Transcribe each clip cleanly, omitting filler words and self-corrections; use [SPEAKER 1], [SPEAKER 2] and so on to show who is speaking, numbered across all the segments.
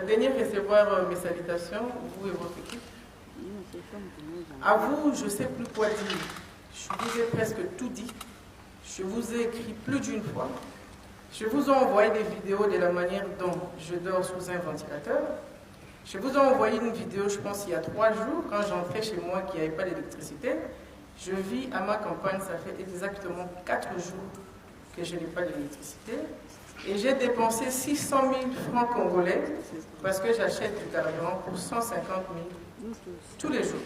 [SPEAKER 1] Daignez recevoir mes salutations, vous et votre équipe. À vous, je ne sais plus quoi dire. Je vous ai presque tout dit. Je vous ai écrit plus d'une fois. Je vous ai envoyé des vidéos de la manière dont je dors sous un ventilateur. Je vous ai envoyé une vidéo, je pense, il y a 3 jours, quand j'entrais chez moi, qu'il n'y avait pas d'électricité. Je vis à ma campagne, ça fait exactement 4 jours que je n'ai pas d'électricité. Et j'ai dépensé 600 000 francs congolais parce que j'achète du carburant pour 150 000 tous les jours.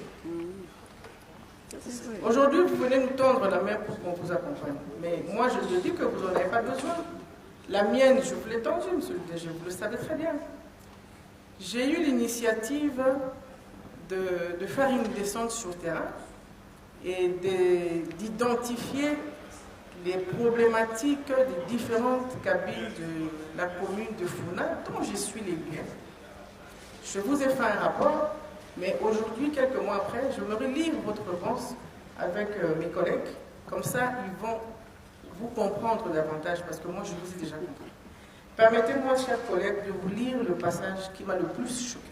[SPEAKER 1] Aujourd'hui, vous venez nous tendre la main pour qu'on vous accompagne. Mais moi, je te dis que vous n'en avez pas besoin. La mienne, je vous l'ai tendue, monsieur le DG, vous le savez très bien. J'ai eu l'initiative de faire une descente sur terrain et d'identifier les problématiques des différentes cabines de la commune de Founa, dont je suis l'élu. Je vous ai fait un rapport, mais aujourd'hui, quelques mois après, je me relire votre réponse avec mes collègues. Comme ça, ils vont vous comprendre davantage, parce que moi, je vous ai déjà compris. Permettez-moi, chers collègues, de vous lire le passage qui m'a le plus choqué.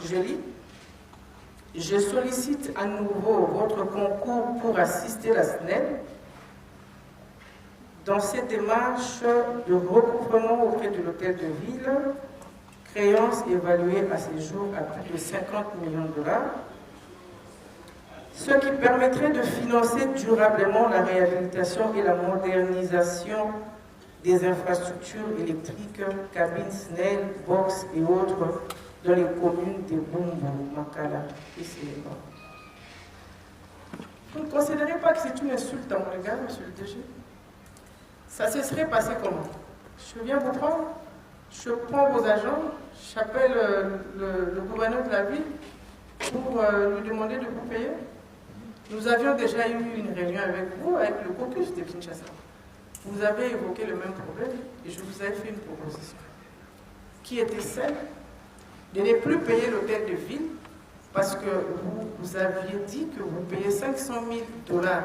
[SPEAKER 1] Je lis. Je sollicite à nouveau votre concours pour assister la SNEL dans cette démarche de recouvrement auprès de l'hôtel de ville, créance évaluée à ce jour à plus de 50 millions de dollars, ce qui permettrait de financer durablement la réhabilitation et la modernisation des infrastructures électriques, cabines SNEL, box et autres dans les communes de Bumbu, Makala et Séléba. Vous ne considérez pas que c'est une insulte à mon égard, monsieur le DG? Ça se serait passé comment? Je viens vous prendre, je prends vos agents, j'appelle le gouverneur de la ville pour lui demander de vous payer. Nous avions déjà eu une réunion avec vous, avec le caucus de Kinshasa. Vous avez évoqué le même problème et je vous avais fait une proposition qui était celle de ne plus payer l'hôtel de ville parce que vous aviez dit que vous payez 500 000 dollars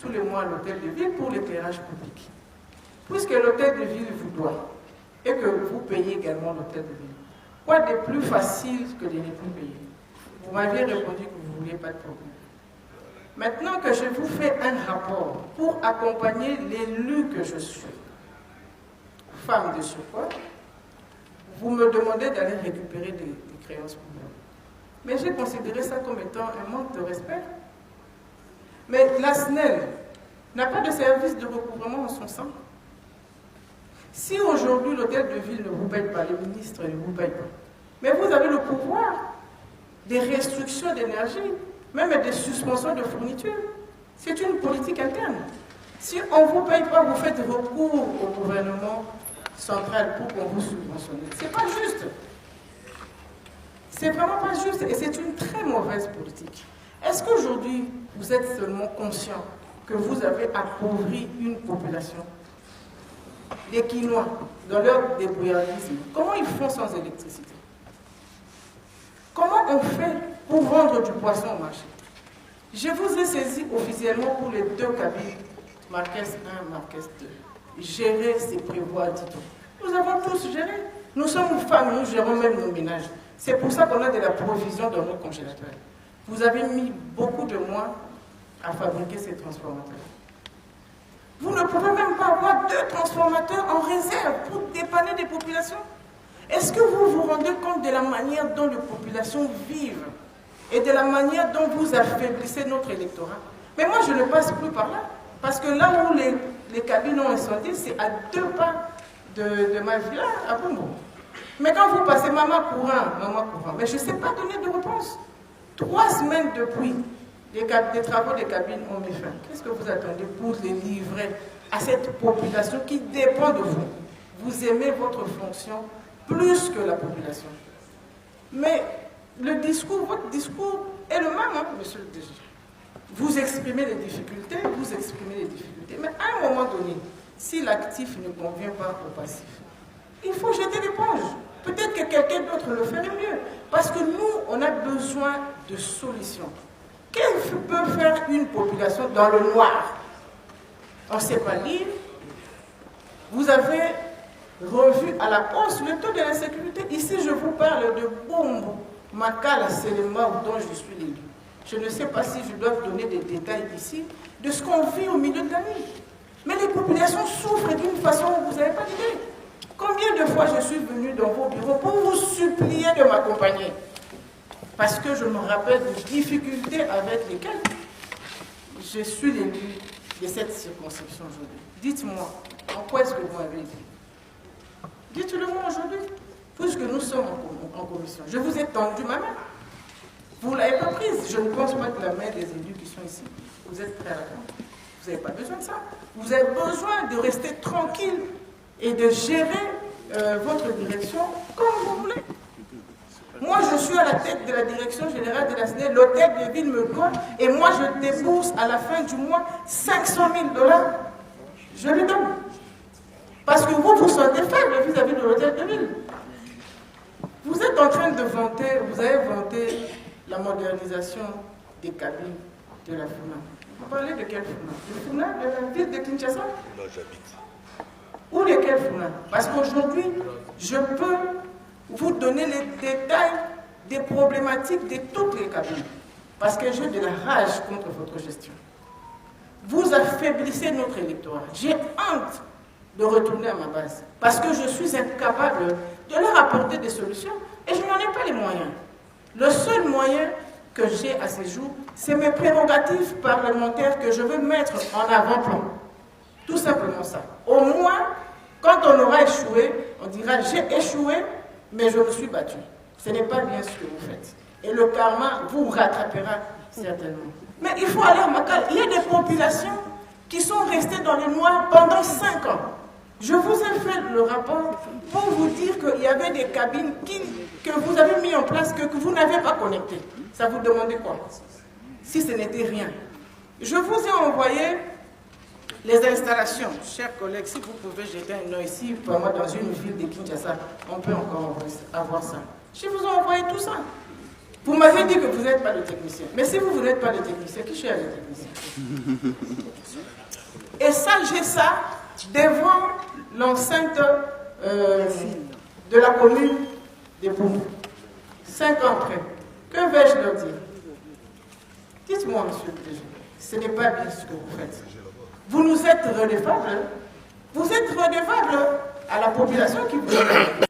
[SPEAKER 1] tous les mois à l'hôtel de ville pour l'éclairage public. Puisque l'hôtel de ville vous doit et que vous payez également l'hôtel de ville, quoi de plus facile que de ne plus payer? Vous m'aviez répondu que vous ne vouliez pas de problème. Maintenant que je vous fais un rapport pour accompagner l'élu que je suis, femme de surcroît, vous me demandez d'aller récupérer des créances publiques. Mais j'ai considéré ça comme étant un manque de respect. Mais la SNEL n'a pas de service de recouvrement en son sein. Si aujourd'hui l'hôtel de ville ne vous paye pas, les ministres ne vous payent pas, mais vous avez le pouvoir des restrictions d'énergie, même des suspensions de fourniture. C'est une politique interne. Si on ne vous paye pas, vous faites recours au gouvernement central pour qu'on vous subventionne. C'est pas juste. C'est vraiment pas juste et c'est une très mauvaise politique. Est-ce qu'aujourd'hui, vous êtes seulement conscient que vous avez appauvri une population? Les Quinois, dans leur débrouillardisme, comment ils font sans électricité? Comment on fait pour vendre du poisson au marché? Je vous ai saisi officiellement pour les 2 cabines, Marques 1, Marques 2. Gérer, c'est prévoir, dit-on. Nous avons tous géré. Nous sommes femmes, nous gérons même nos ménages. C'est pour ça qu'on a de la provision dans nos congélateurs. Vous avez mis beaucoup de mois à fabriquer ces transformateurs. Vous ne pouvez même pas avoir 2 transformateurs en réserve pour dépanner des populations. Est-ce que vous vous rendez compte de la manière dont les populations vivent et de la manière dont vous affaiblissez notre électorat? Mais moi, je ne passe plus par là. Parce que là où les cabines ont incendié, c'est à 2 pas de ma villa à Bumbu. Mais quand vous passez maman courant, mais je ne sais pas donner de réponse. 3 semaines depuis, les travaux des cabines ont mis fin. Qu'est-ce que vous attendez pour les livrer à cette population qui dépend de vous? Vous aimez votre fonction plus que la population. Mais votre discours est le même, hein, monsieur le DG. Vous exprimez les difficultés, mais à un moment donné, si l'actif ne convient pas au passif, il faut jeter l'éponge. Peut-être que quelqu'un d'autre le ferait mieux. Parce que nous, on a besoin de solutions. Qu'est-ce que peut faire une population dans le noir? On ne sait pas lire. Vous avez revu à la hausse le taux de l'insécurité. Ici, je vous parle de Bombo, Makala, Selema, dont je suis l'élu. Je ne sais pas si je dois vous donner des détails ici de ce qu'on vit au milieu de la nuit. Mais les populations souffrent d'une façon où vous n'avez pas d'idée. Combien de fois je suis venu dans vos bureaux pour vous supplier de m'accompagner? Parce que je me rappelle des difficultés avec lesquelles je suis l'élu de cette circonscription aujourd'hui. Dites-moi, en quoi est-ce que vous m'avez dit? Dites-le-moi aujourd'hui, puisque nous sommes en commission. Je vous ai tendu ma main. Vous ne l'avez pas prise. Je ne pense pas que la main des élus qui sont ici, vous êtes prêts à la prendre. Vous n'avez pas besoin de ça. Vous avez besoin de rester tranquille et de gérer votre direction comme vous voulez. Moi, je suis à la tête de la direction générale de la SNEL, l'hôtel de ville me doit, et moi, je débourse à la fin du mois 500 000 $. Je lui donne. Parce que vous sentez faible vis-à-vis de l'hôtel de ville. Vous êtes en train de vanter, vous avez vanté la modernisation des cabines de la FUNA. Vous parlez de quelle FUNA? De FUNA de la ville de Kinshasa?
[SPEAKER 2] Là, j'habite.
[SPEAKER 1] Ou de quelle FUNA? Parce qu'aujourd'hui, je peux vous donner les détails des problématiques de toutes les cabines. Parce que j'ai de la rage contre votre gestion. Vous affaiblissez notre électorat. J'ai honte de retourner à ma base. Parce que je suis incapable de leur apporter des solutions et je n'en ai pas les moyens. Le seul moyen que j'ai à ces jours, c'est mes prérogatives parlementaires que je veux mettre en avant-plan. Tout simplement ça. Au moins, quand on aura échoué, on dira j'ai échoué, mais je me suis battu. Ce n'est pas bien ce que vous faites. Et le karma vous rattrapera certainement. Mais il faut aller à Makala. Il y a des populations qui sont restées dans les noirs pendant 5 ans. Je vous ai fait le rapport pour vous dire qu'il y avait des cabines que vous avez mis en place, que vous n'avez pas connectées. Ça vous demandait quoi? Si ce n'était rien. Je vous ai envoyé les installations. Chers collègues, si vous pouvez jeter un œil ici, pour moi, dans une ville de Kinshasa, on peut encore avoir ça. Je vous ai envoyé tout ça. Vous m'avez dit que vous n'êtes pas le technicien. Mais si vous n'êtes pas le technicien, qui cherche le technicien? Et ça, j'ai ça devant l'enceinte de la commune de Boumou. 5 ans après. Que vais-je leur dire? Dites-moi, monsieur le DG, ce n'est pas bien ce que vous faites. Vous nous êtes redevables. Vous êtes redevables à la population qui vous